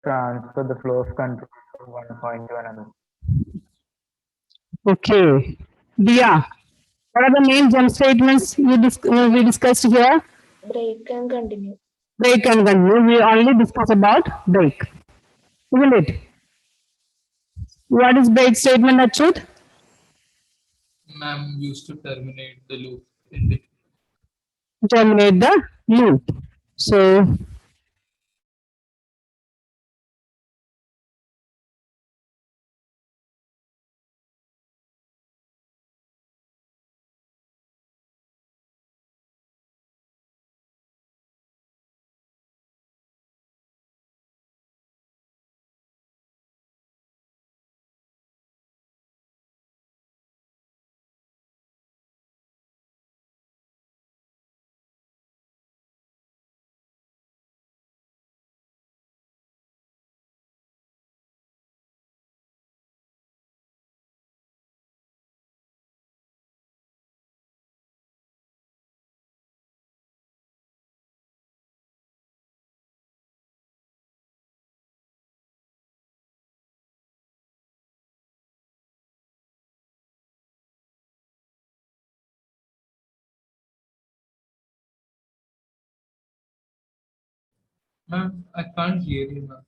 transfer the flow of control from one point to another. Okay. Dia, what are the main jump statements we discussed here? Break and continue. Break and continue. We only discuss about break, isn't it? What is break statement, Achyut? Ma'am used to terminate the loop in between. Terminate the loop. So Ma'am, I can't hear you, ma'am.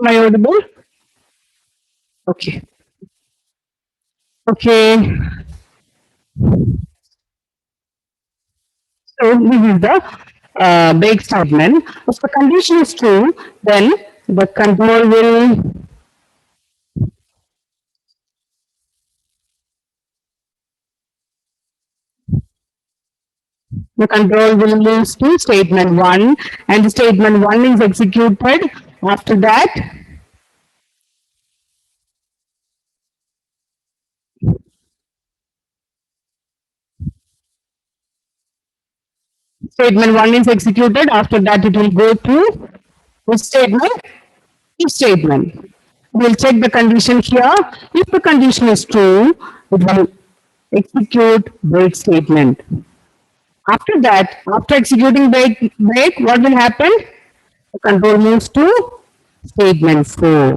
am I audible? Okay. Okay. So this is the break statement. If the condition is true, then the control will move to statement 1 and the statement 1 is executed. After that, statement 1 is executed. After that, it will go to the statement, if statement. We'll check the condition here. If the condition is true, it will execute break statement. After that, after executing break, what will happen? The control moves to statement 4.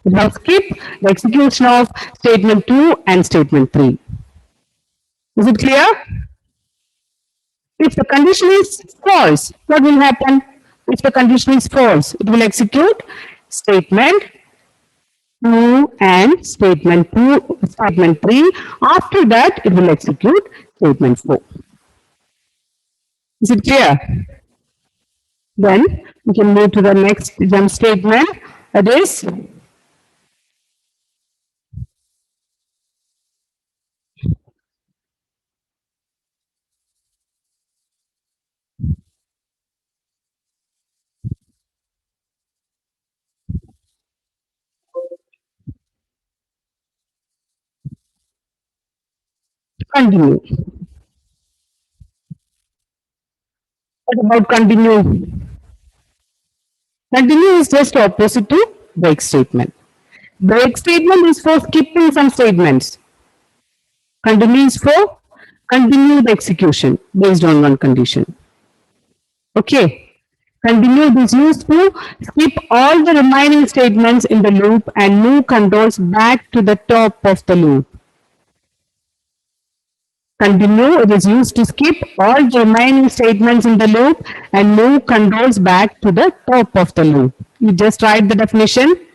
It will skip the execution of statement 2 and statement 3. Is it clear? If the condition is false, what will happen? If the condition is false, it will execute statement 2 and statement 2, statement 3. After that, it will execute statement 4. Is it clear? Then we can move to the next jump statement. That is continue. What about continue? Continue is just opposite to break statement. Break statement is for skipping some statements. Continue is for continue the execution based on one condition. Okay. Continue is used to skip all the remaining statements in the loop and move controls back to the top of the loop. Continue, it is used to skip all the remaining statements in the loop and move controls back to the top of the loop. You just write the definition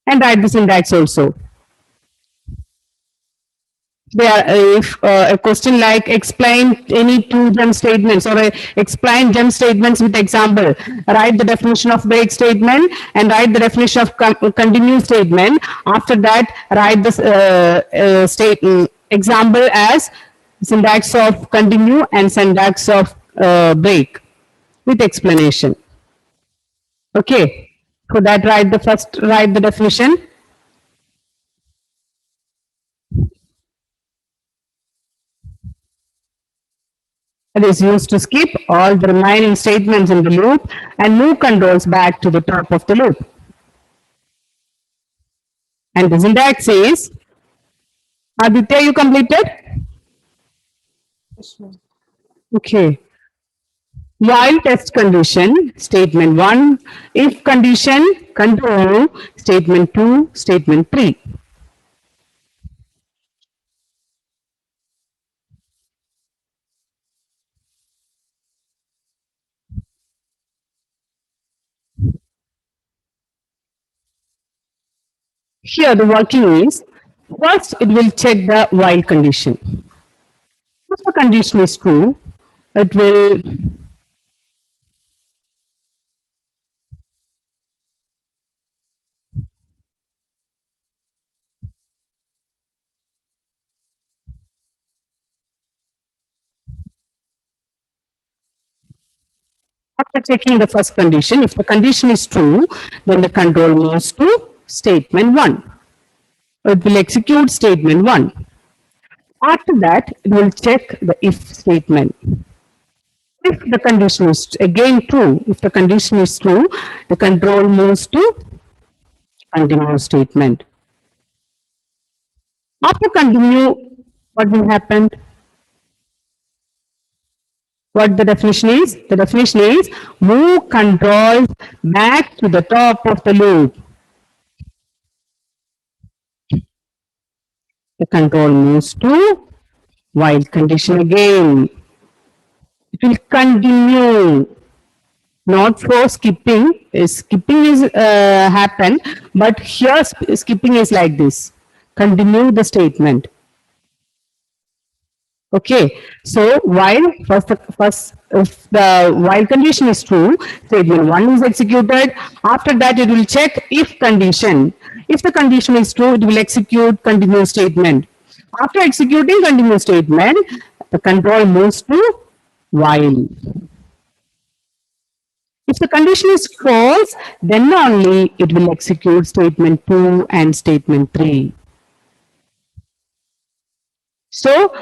and write the syntax also. There, if a question like explain any two jump statements or explain jump statements with example, write the definition of break statement and write the definition of continue statement. After that, write the example as syntax of continue and syntax of break with explanation. Okay. For that, write the definition. It is used to skip all the remaining statements in the loop and move controls back to the top of the loop. And the syntax is, Aditya, you completed? Okay. While test condition, statement 1, if condition, continue, statement 2, statement 3. Here the working is, first it will check the while condition. If the condition is true, it will after checking the first condition, if the condition is true, then the control moves to statement 1. It will execute statement 1. After that, it will check the if statement. If the condition is again true, if the condition is true, the control moves to continue statement. After continue, what will happen? What the definition is? The definition is move controls back to the top of the loop. The control moves to while condition again. It will continue, not for skipping. Skipping is happen, but here skipping is like this. Continue the statement. Okay, so while first if the while condition is true, statement 1 is executed. After that, it will check if condition. If the condition is true, it will execute continue statement. After executing continue statement, the control moves to while. If the condition is false, then only it will execute statement 2 and statement 3. So,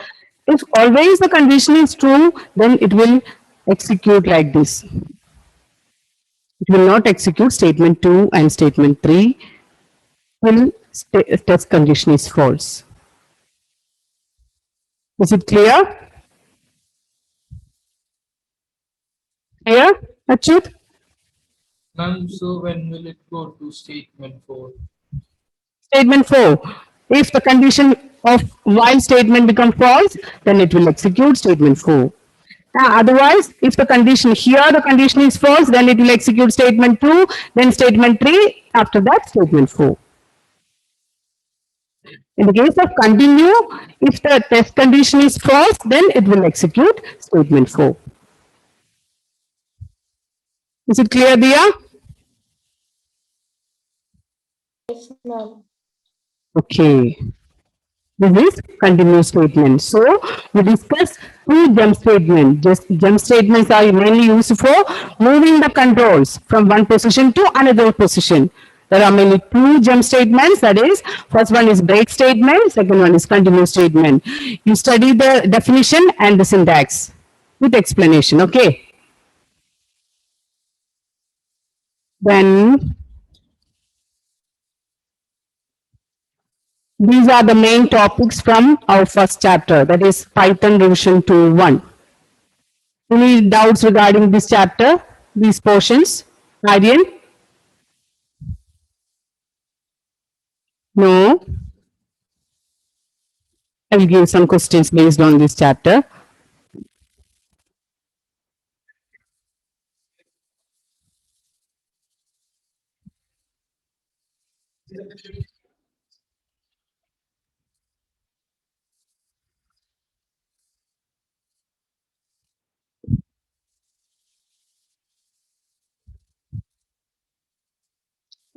if always the condition is true, then it will execute like this. It will not execute statement 2 and statement 3 till test condition is false. Is it clear? Clear, Achyut? Ma'am, so when will it go to statement 4? Statement 4. If the condition of while statement become false, then it will execute statement 4. Otherwise, if the condition here, the condition is false, then it will execute statement 2, then statement 3, after that statement 4. In the case of continue, if the test condition is false, then it will execute statement 4. Is it clear, Dia? Yes, ma'am. Okay. This is continuous statement. So we discuss two jump statements. Just jump statements are mainly used for moving the controls from one position to another position. There are mainly two jump statements. That is, first one is break statement, second one is continuous statement. You study the definition and the syntax with explanation. Okay. Then these are the main topics from our first chapter, that is Python revision 2.1. Any doubts regarding this chapter, these portions? Aryan? No? I will give some questions based on this chapter.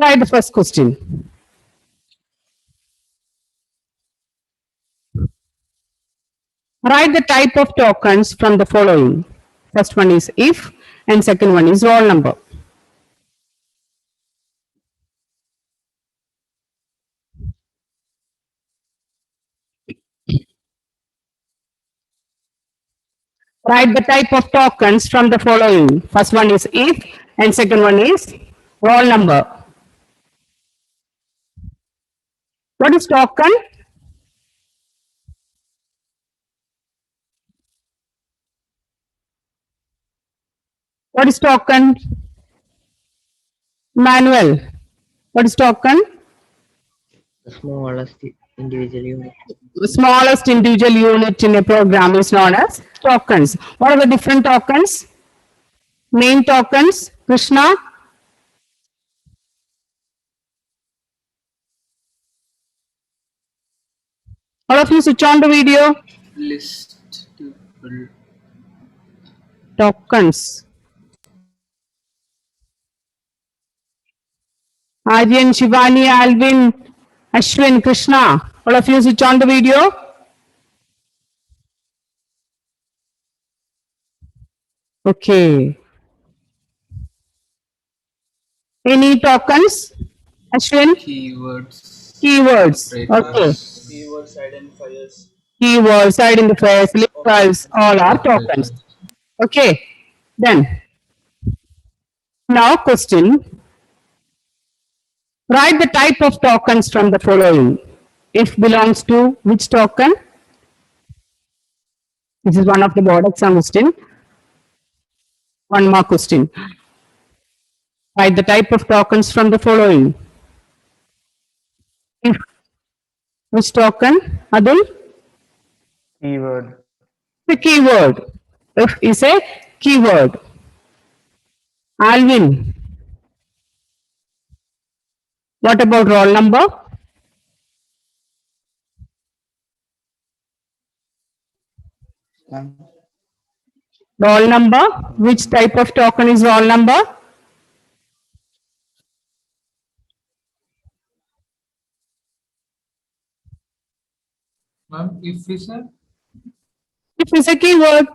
Try the first question. Write the type of tokens from the following. First one is if, and second one is roll number. Write the type of tokens from the following. First one is if, and second one is roll number. What is token? What is token? Manuel. What is token? The smallest individual unit. The smallest individual unit in a program is known as tokens. What are the different tokens? Main tokens, Krishna? All of you switch on the video. List tuple. Tokens. Aryan, Shivani, Alvin, Ashwin, Krishna. All of you switch on the video. Okay. Any tokens? Ashwin? Keywords. Keywords. Okay. Keywords identifiers. Keywords, identifiers, labels, all are tokens. Okay. Then. Now question. Write the type of tokens from the following. If belongs to which token? This is one of the board exam question. One more question. Write the type of tokens from the following. If which token? Adul? Keyword. The keyword. If is a keyword. Alvin. What about roll number? Roll number. Which type of token is roll number? Ma'am, if is a If is a keyword.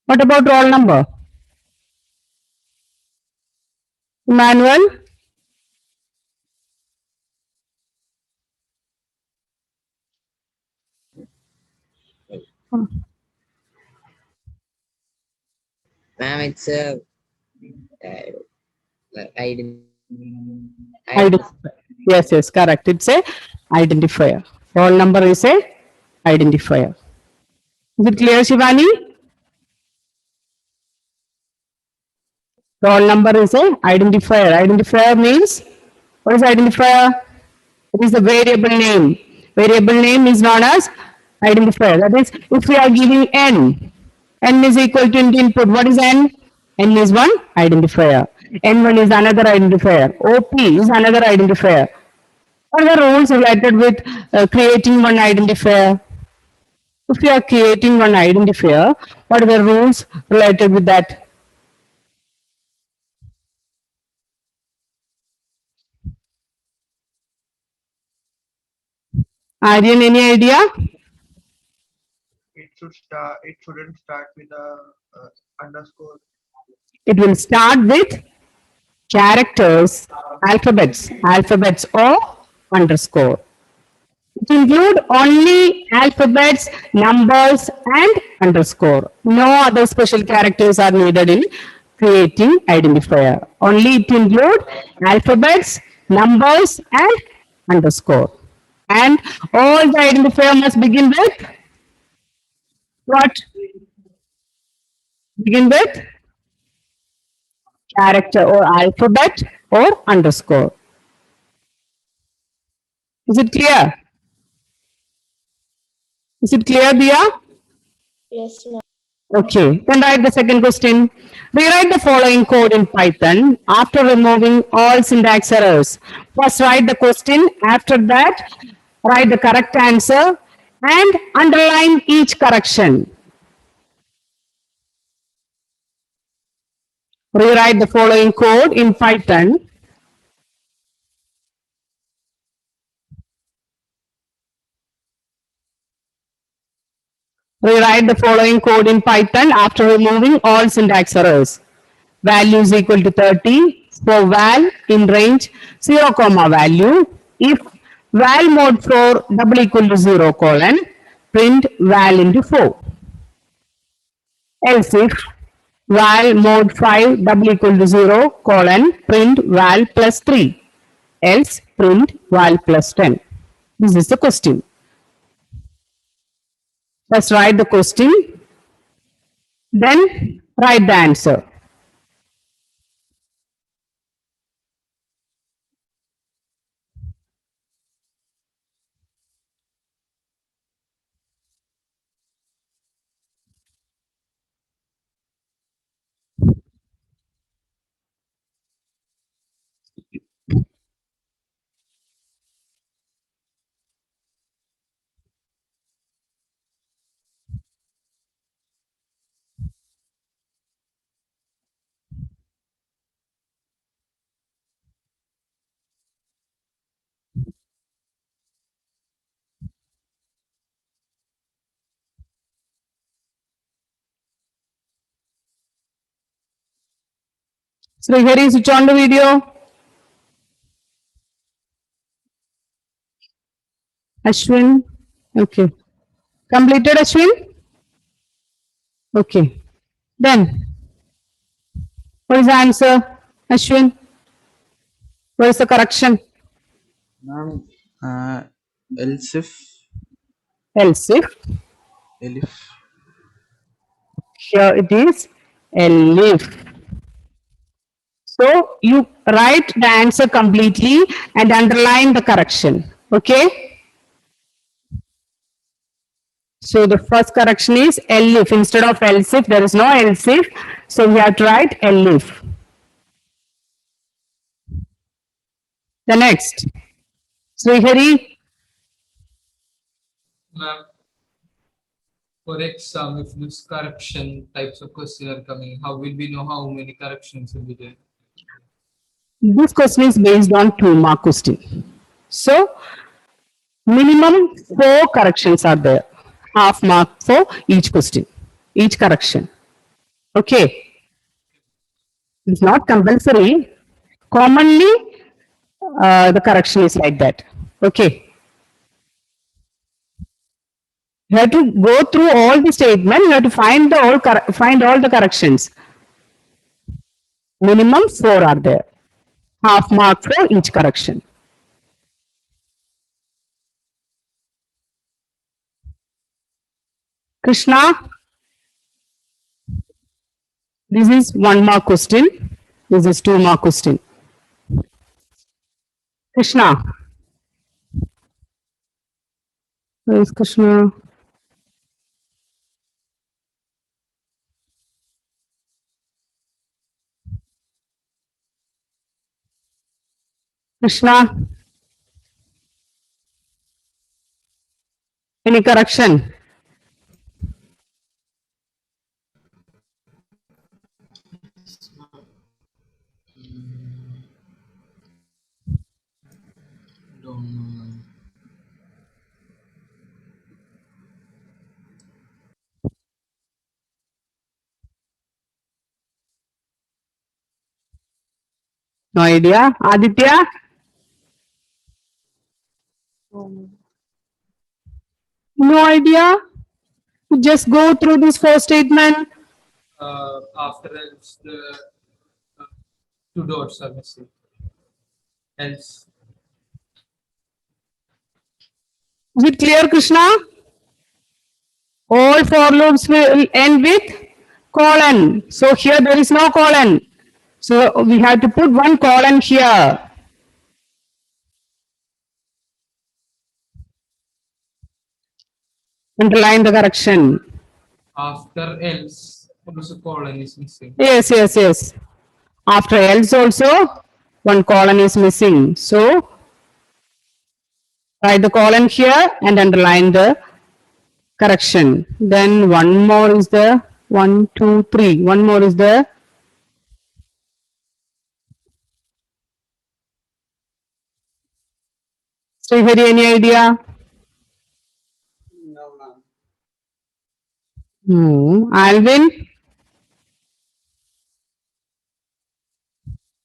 What about roll number? Manuel? Ma'am, it's a Ident- Yes, yes, correct. It's a identifier. Roll number is a identifier. Is it clear, Shivani? Roll number is a identifier. Identifier means, what is identifier? It is the variable name. Variable name is known as identifier. That is, if we are giving n is equal to int input. What is n? N is one identifier. N1 is another identifier. OP is another identifier. What are the rules related with creating one identifier? If you are creating one identifier, what are the rules related with that? Aryan, any idea? It shouldn't start with a underscore. It will start with characters, alphabets or underscore. It include only alphabets, numbers and underscore. No other special characters are needed in creating identifier. Only it include alphabets, numbers and underscore. And all the identifier must begin with what? Begin with character or alphabet or underscore. Is it clear? Is it clear, Dia? Yes, ma'am. Okay, then write the second question. Rewrite the following code in Python after removing all syntax errors. First write the question, after that write the correct answer and underline each correction. Rewrite the following code in Python. Rewrite the following code in Python after removing all syntax errors. Value is equal to 30 for val in range 0 comma value. If val mode 4 double equal to 0 colon, print val into 4. Else if val mode 5 double equal to 0 colon, print val plus 3. Else print val plus 10. This is the question. First write the question, then write the answer. Srihari, switch on the video. Ashwin, okay. Completed, Ashwin? Okay. Then, what is the answer, Ashwin? What is the correction? Ma'am, else if Else if, elif. here it is, elif. So, you write the answer completely and underline the correction. Okay? So, the first correction is elif. Instead of else if, there is no else if. So, we have to write elif. The next, Srihari, Ma'am, for exam, if this correction types of question are coming, how will we know how many corrections will be there? this question is based on 2-mark question. So, minimum 4 corrections are there. Half mark for each question, each correction. Okay. It's not compulsory. Commonly, the correction is like that. Okay. You have to go through all the statement. You have to find all the corrections. Minimum 4 are there. Half mark for each correction. Krishna, this is 1-mark question. This is 2-mark question. Krishna. Where is Krishna? Krishna. Any correction? Don't know. No idea. Aditya? No idea. Just go through this first statement. After else, the uh, two dots are missing. Else, Is it clear, Krishna? All for loops will end with colon. So here there is no colon. So we have to put one colon here. Underline the correction. after else, also colon is missing. Yes, yes, yes. After else also, one colon is missing. So write the colon here and underline the correction. Then one more is the 1, 2, 3. One more is the Srihari, any idea? No, ma'am. No. Alvin?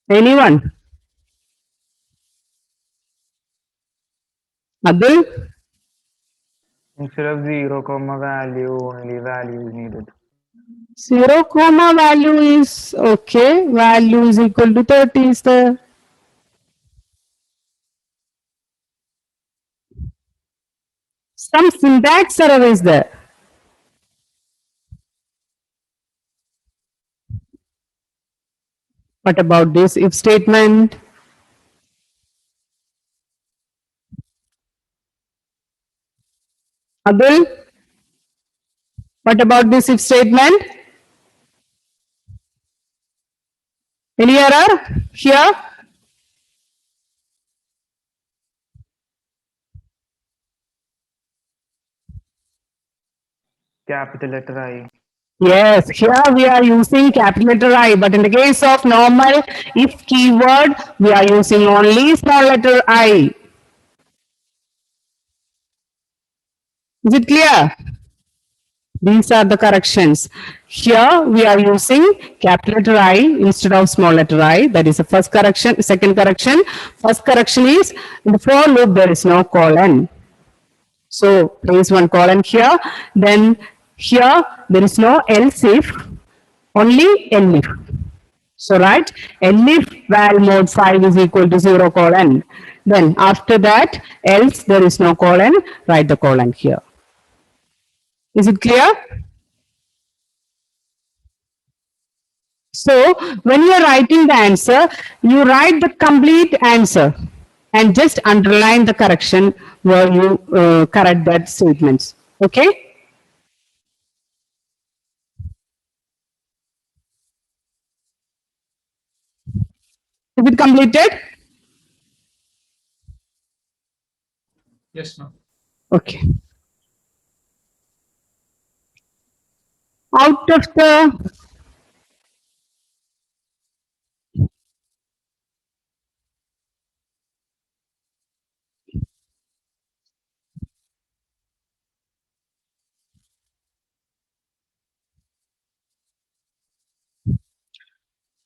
Anyone? Abdul? Instead of 0 comma value, only value is needed. 0 comma value is okay. Value is equal to 30 is the some syntax error is there. What about this if statement? Abdul? What about this if statement? Any error here? Capital letter I. Yes, here we are using capital letter I, but in the case of normal if keyword, we are using only small letter I. Is it clear? These are the corrections. Here we are using capital letter I instead of small letter I. That is the first correction. Second correction. First correction is in the for loop there is no colon. So place one colon here. Then here there is no else if, only elif. So write elif val mode 5 is equal to 0 colon. Then after that else there is no colon. Write the colon here. Is it clear? So when you are writing the answer, you write the complete answer and just underline the correction where you correct that statements. Okay? Is it completed? Yes, ma'am. Okay. Out of the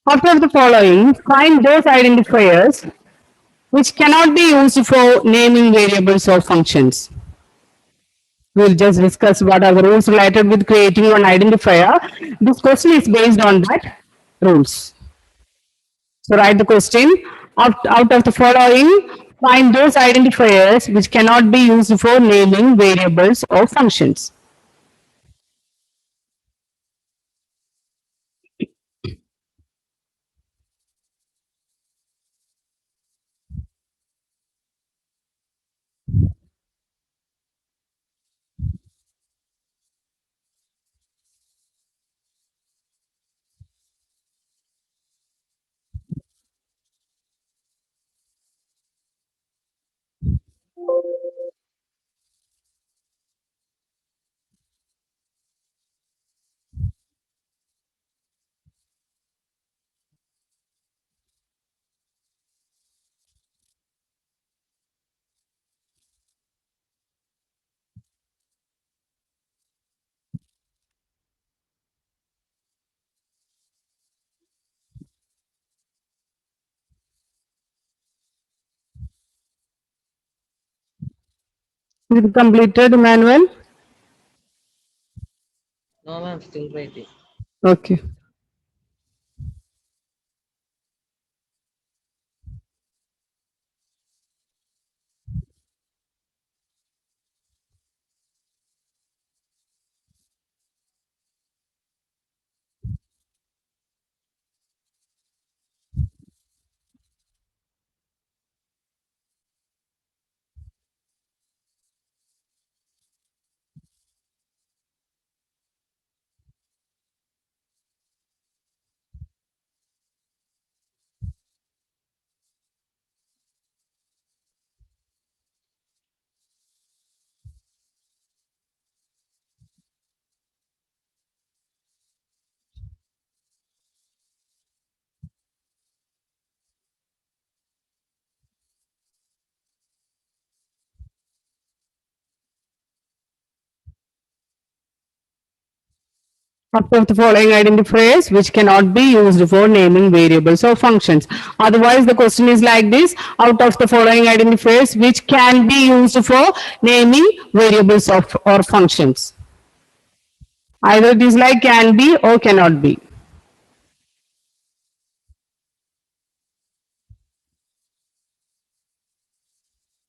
After the following, find those identifiers which cannot be used for naming variables or functions. We'll just discuss what are the rules related with creating an identifier. This question is based on that rules. So write the question. Out of the following, find those identifiers which cannot be used for naming variables or functions. Is it completed, Emmanuel? No, ma'am, still writing. Okay. Out of the following identifiers which cannot be used for naming variables or functions. Otherwise, the question is like this: out of the following identifiers which can be used for naming variables of or functions. Either it is like can be or cannot be.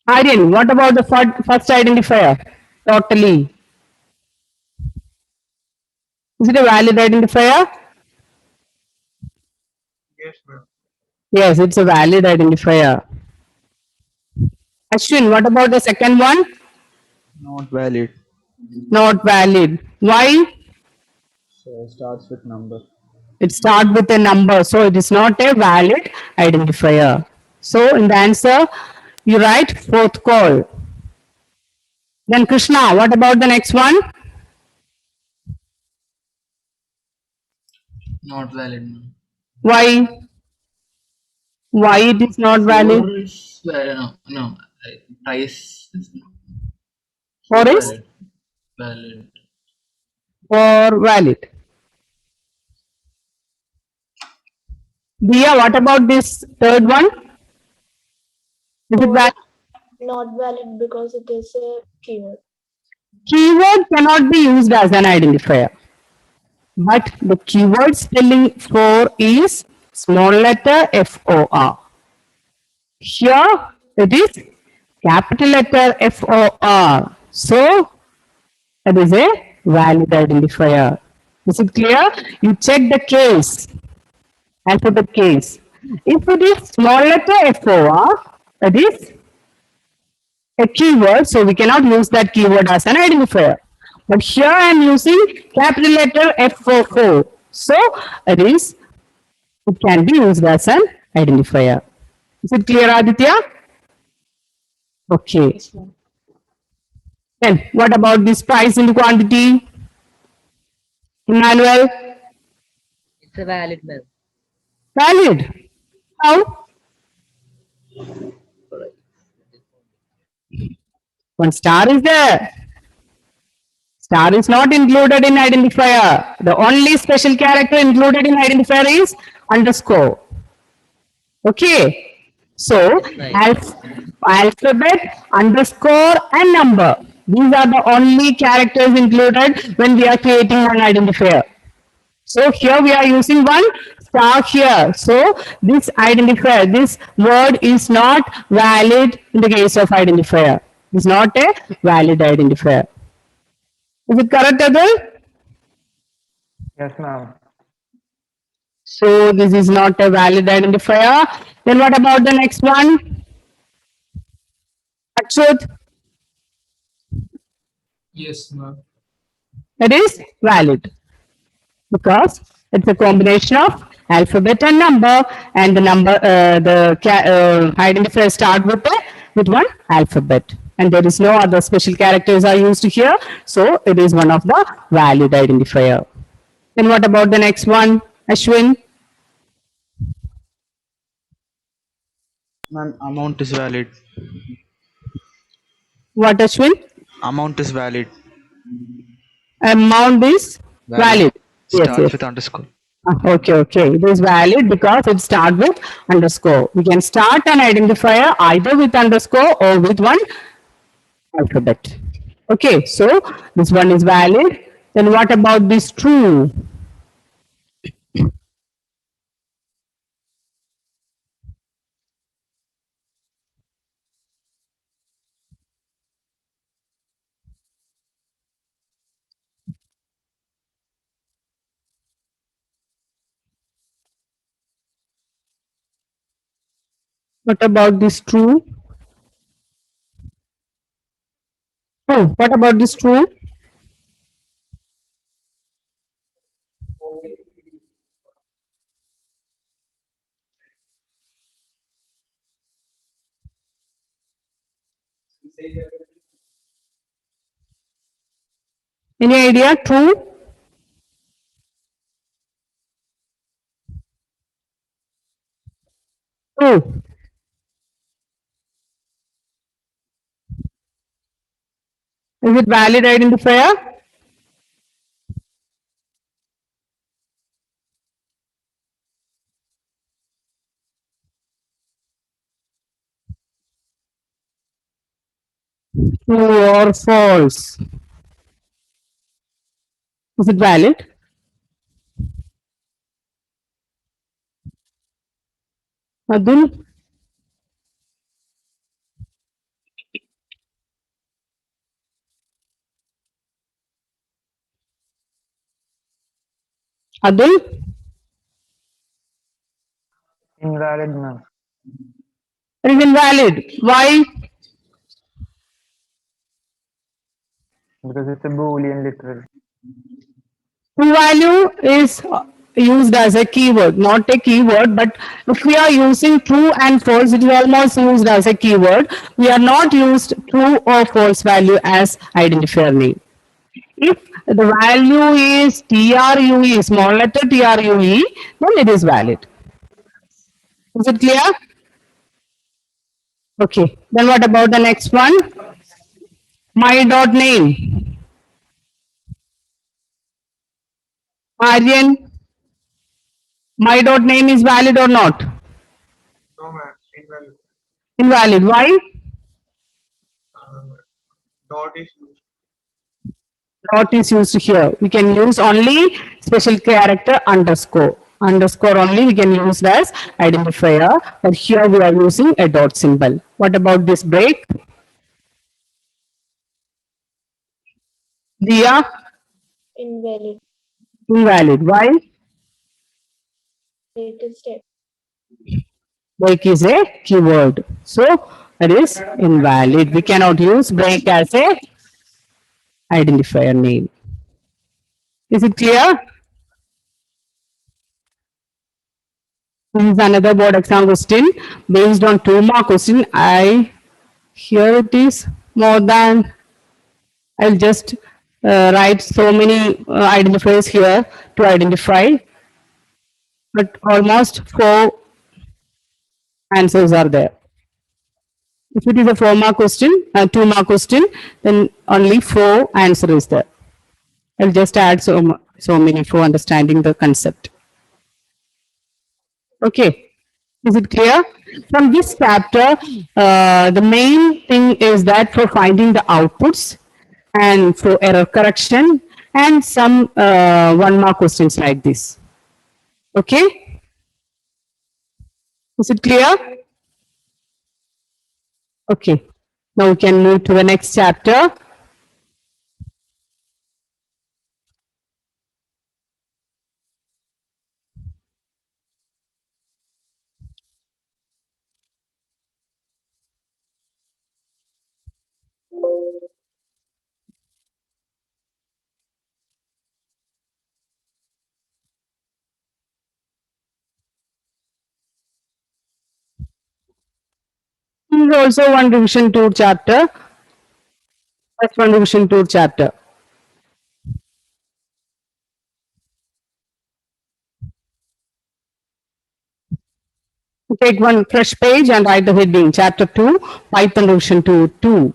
Irene, what about the first identifier? Totally. Is it a valid identifier? Yes, ma'am. Yes, it's a valid identifier. Ashwin, what about the second one? Not valid. Not valid. Why? So starts with number. It starts with a number, so it is not a valid identifier. So in the answer, you write fourth call. Then Krishna, what about the next one? Not valid, ma'am. Why? Why it is not valid? 4 is valid. No. Price is Or is valid. Valid. or valid? Dia, what about this third one? Is it valid? Not valid because it is a keyword. Keyword cannot be used as an identifier. But the keyword spelling for is small letter FOR. Here it is capital letter FOR. So it is a valid identifier. Is it clear? You check the case, alphabet case. If it is small letter FOR, it is a keyword, so we cannot use that keyword as an identifier. But here I am using capital letter F44. So it can be used as an identifier. Is it clear, Aditya? Okay. Then what about this price into quantity? Emmanuel? It's a valid, ma'am. Valid. How? One star is there. Star is not included in identifier. The only special character included in identifier is underscore. Okay. So alphabet, underscore and number. These are the only characters included when we are creating an identifier. So here we are using one star here. So this identifier, this word is not valid in the case of identifier. It's not a valid identifier. Is it correct, Adil? Yes, ma'am. So this is not a valid identifier. Then what about the next one? Akshut, Yes, ma'am. it is valid because it's a combination of alphabet and number, and the number, identifier start with one alphabet, and there is no other special characters are used here, so it is one of the valid identifier. Then what about the next one, Ashwin? Ma'am, amount is valid. What, Ashwin? Amount is valid. Amount is valid. Yes, Starts yes. with underscore. Okay, okay. It is valid because it starts with underscore. We can start an identifier either with underscore or with one alphabet. Okay, so this one is valid. Then what about this true? What about this true? Oh, what about this true? Any idea? True? True. Is it valid identifier? True or false? Is it valid? Adul? Adul? Invalid, ma'am. It is invalid. Why? Because it's a Boolean literal. True value is used as a keyword, not a keyword, but if we are using true and false, it is almost used as a keyword. We are not used true or false value as identifier name. If the value is TRUE, small letter TRUE, then it is valid. Is it clear? Okay. Then what about the next one? My dot name. Aryan, my dot name is valid or not? No, ma'am, invalid. Invalid. Why? Uh, Dot is used. Dot is used here. We can use only special character underscore. Underscore only we can use as identifier, but here we are using a dot symbol. What about this break? Dia, Invalid. invalid. Why? It is step. Break is a keyword. So it is invalid. We cannot use break as a identifier name. Is it clear? This is another board exam question based on 2 mark question. Here it is more than, I'll just write so many identifiers here to identify, but almost 4 answers are there. If it is a 4 mark question, 2 mark question, then only 4 answer is there. I'll just add so many for understanding the concept. Okay. Is it clear? From this chapter, the main thing is that for finding the outputs and for error correction and some 1 mark questions like this. Okay? Is it clear? Okay. Now we can move to the next chapter. This is also one revision tour chapter. That's one revision tour chapter. Take one fresh page and write the heading, Chapter 2, Python Revision Tour 2.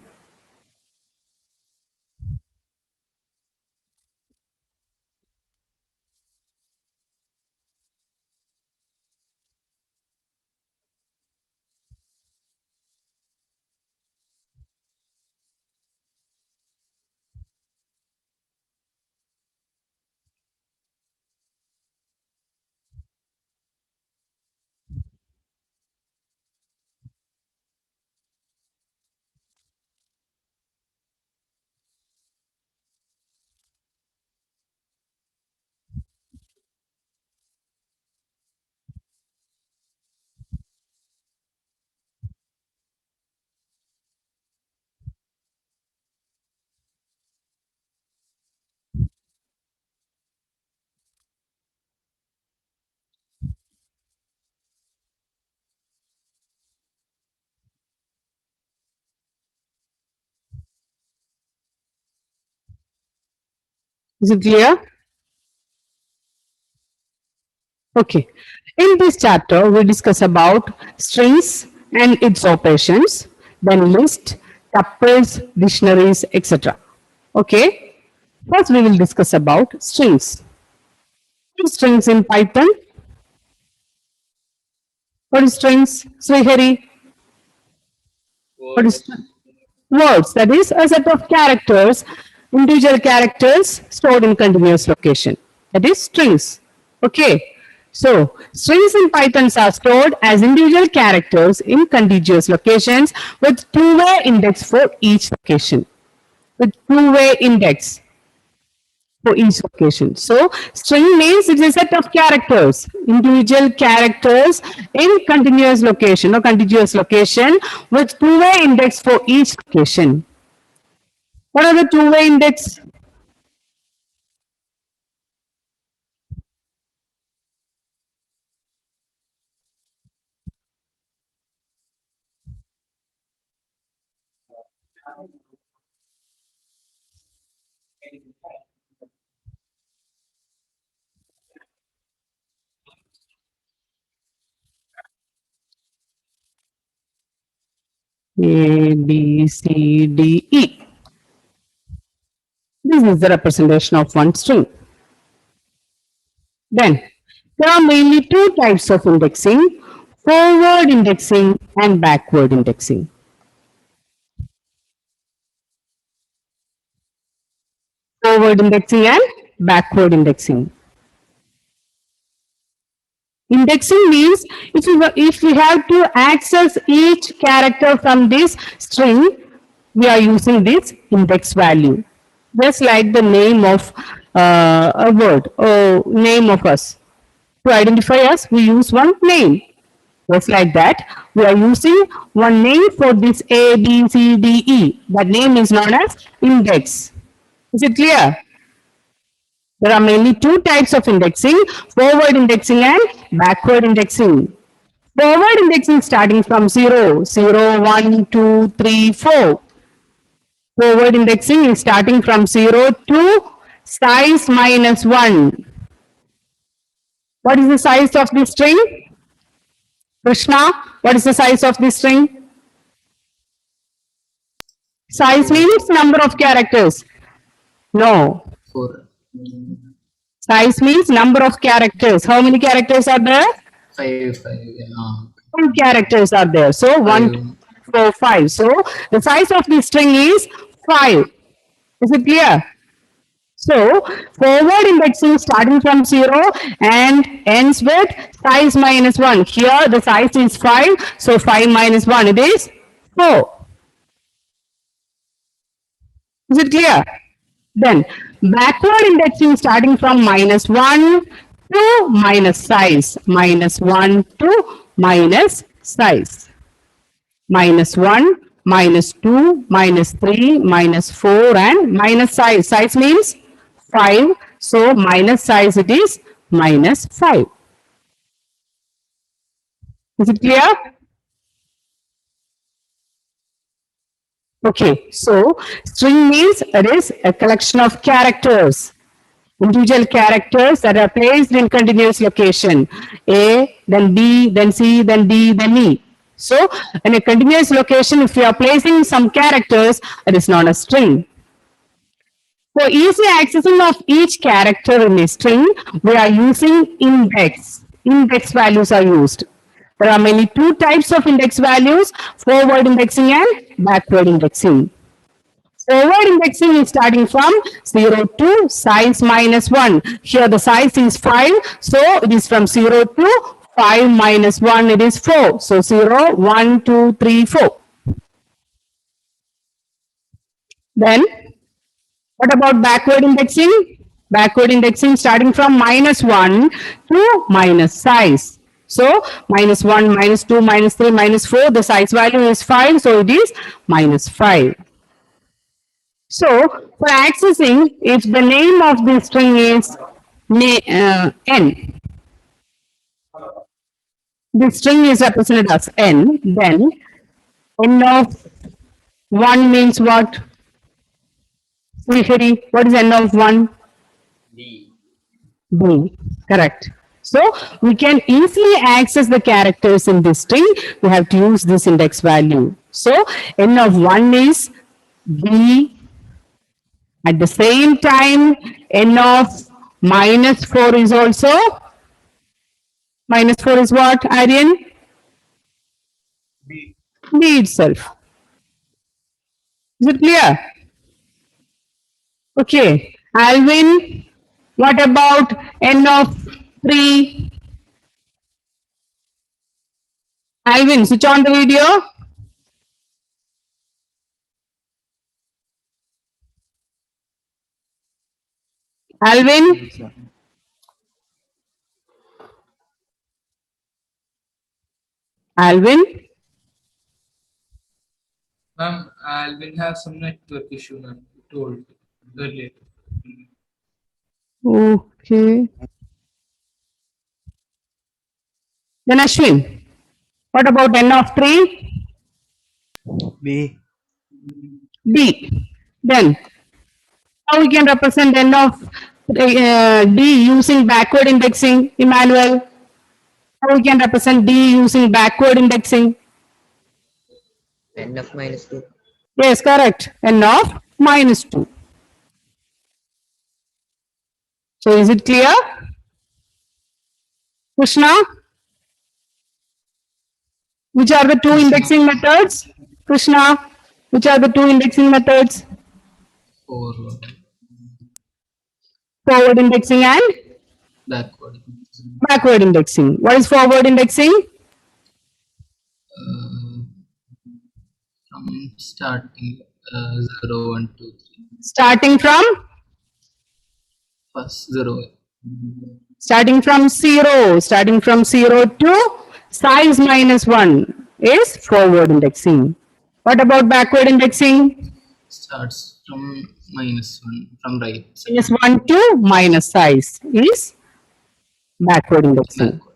Is it clear? Okay. In this chapter, we discuss about strings and its operations, then list, tuples, dictionaries, etc. Okay. First, we will discuss about strings. Strings in Python. What is strings? Srihari. What is words? That is a set of characters, individual characters stored in continuous location. That is strings. Okay. So, strings in Python are stored as individual characters in contiguous locations with two-way index for each location. With two-way index for each location. So, string means it is a set of characters, individual characters in continuous location or contiguous location with two-way index for each location. What are the two-way index? A, B, C, D, E. This is the representation of one string. Then, there are mainly two types of indexing, forward indexing and backward indexing. Forward indexing and backward indexing. Indexing means if we have to access each character from this string, we are using this index value. Just like the name of a word or name of us. To identify us, we use one name. Just like that, we are using one name for this A, B, C, D, E. That name is known as index. Is it clear? There are mainly two types of indexing, forward indexing and backward indexing. Forward indexing starting from 0, 0, 1, 2, 3, 4. Forward indexing is starting from 0 to size minus 1. What is the size of this string? Krishna, what is the size of this string? Size means number of characters. No. 4. Size means number of characters. How many characters are there? 5. 5. 1 characters are there. So 1, 4, 5. So the size of the string is 5. Is it clear? So forward indexing starting from 0 and ends with size minus 1. Here the size is 5. So 5 minus 1, it is 4. Is it clear? Then backward indexing starting from minus 1 to minus size. Minus 1 to minus size. Minus 1, minus 2, minus 3, minus 4 and minus size. Size means 5. So minus size it is minus 5. Is it clear? Okay, so string means it is a collection of characters, individual characters that are placed in continuous location. A, then B, then C, then D, then E. So in a continuous location, if you are placing some characters, it is known as string. For easy accessing of each character in a string, we are using index. Index values are used. There are mainly two types of index values, forward indexing and backward indexing. Forward indexing is starting from 0 to size minus 1. Here the size is 5, so it is from 0 to 5 minus 1, it is 4. So 0, 1, 2, 3, 4. Then, what about backward indexing? Backward indexing starting from minus 1 to minus size. So, minus 1, minus 2, minus 3, minus 4, the size value is 5, so it is minus 5. So, for accessing, if the name of the string is n, the string is represented as n, then n of 1 means what? Srihari, what is n of 1? D. B, correct. So we can easily access the characters in this string. We have to use this index value. So n of 1 is B. At the same time, n of minus 4 is also, minus 4 is what, Aryan? B. B itself. Is it clear? Okay. Alvin, what about n of 3? Alvin, switch on the video. Alvin, Alvin, Ma'am, Alvin has some network issue, ma'am. You told earlier. okay. Then Ashwin, what about n of 3? B. D. Then, how we can represent n of D using backward indexing, Emmanuel? How we can represent D using backward indexing? N of minus 2. Yes, correct. N of minus 2. So is it clear? Krishna? Which are the two indexing methods? Krishna, which are the two indexing methods? Forward. Forward indexing and Backward. backward indexing. What is forward indexing? From starting 0, 1, 2, 3. Starting from? First 0. Starting from 0. Starting from 0 to size minus 1 is forward indexing. What about backward indexing? Starts from minus 1 from right side. Minus 1 to minus size is backward indexing. Backward.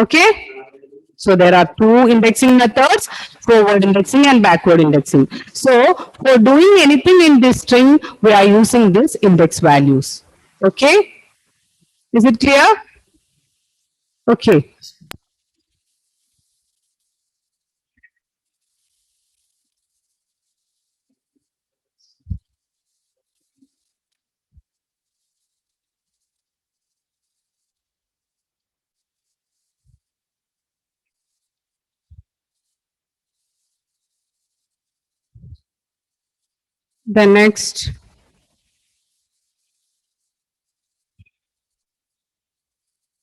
Okay? So there are two indexing methods, forward indexing and backward indexing. So for doing anything in this string, we are using this index values. Okay? Is it clear? Okay. The next.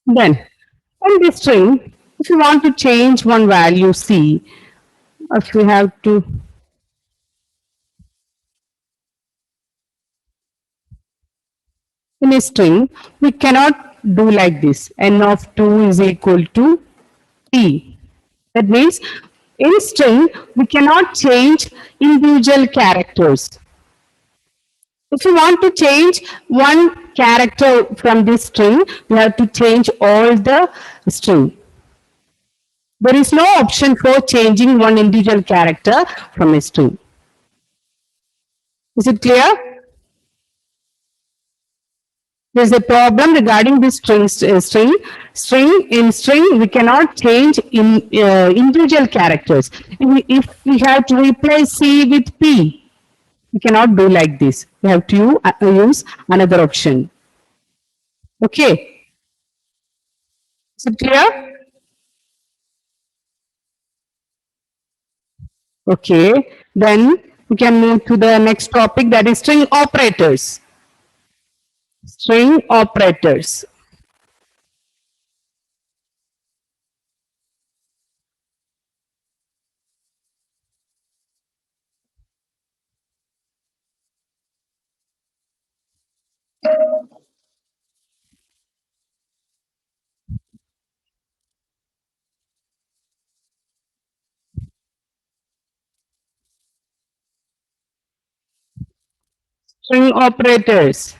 Then, in this string, if you want to change one value C, if we have to in a string, we cannot do like this. N of 2 is equal to T. That means in string, we cannot change individual characters. If you want to change one character from this string, you have to change all the string. There is no option for changing one individual character from a string. Is it clear? There is a problem regarding this string. In string, we cannot change individual characters. If we have to replace C with P, we cannot do like this. We have to use another option. Okay. Is it clear? Okay. Then we can move to the next topic, that is string operators. String operators. String operators.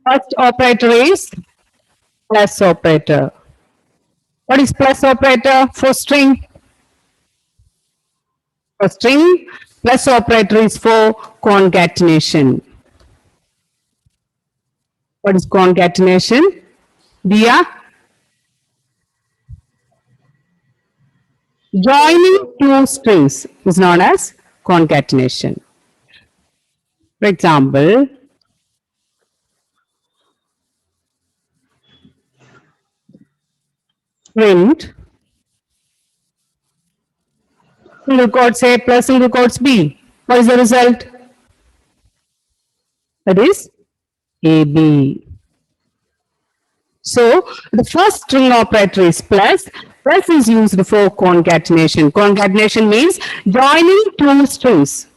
First operator is plus operator. What is plus operator for string? For string, Plus operator is for concatenation. What is concatenation? Dia? Joining two strings is known as concatenation. For example, print single quotes A plus single quotes B. What is the result? That is AB. So the first string operator is plus. Plus is used for concatenation. Concatenation means joining two strings.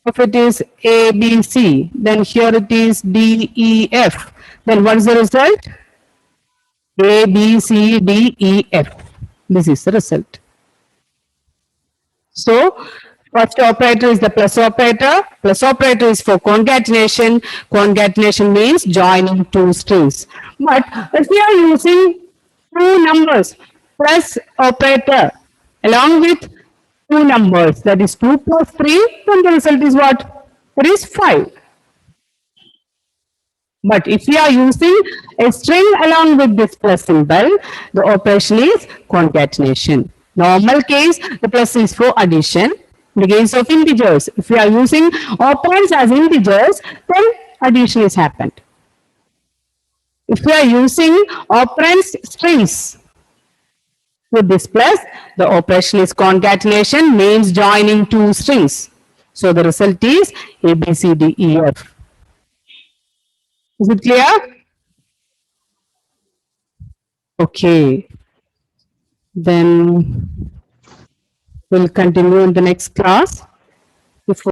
If it is A, B, C, then here it is D, E, F. Then what is the result? A, B, C, D, E, F. This is the result. So, first operator is the plus operator. Plus operator is for concatenation. Concatenation means joining two strings. But if we are using two numbers, plus operator along with two numbers, that is 2 plus 3, then the result is what? It is 5. But if we are using a string along with this plus symbol, the operation is concatenation. Normal case, the plus is for addition. In the case of integers, if we are using operands as integers, then addition is happened. If we are using operands strings with this plus, the operation is concatenation, means joining two strings. So the result is A, B, C, D, E, F. Is it clear? Okay. Then we'll continue in the next class.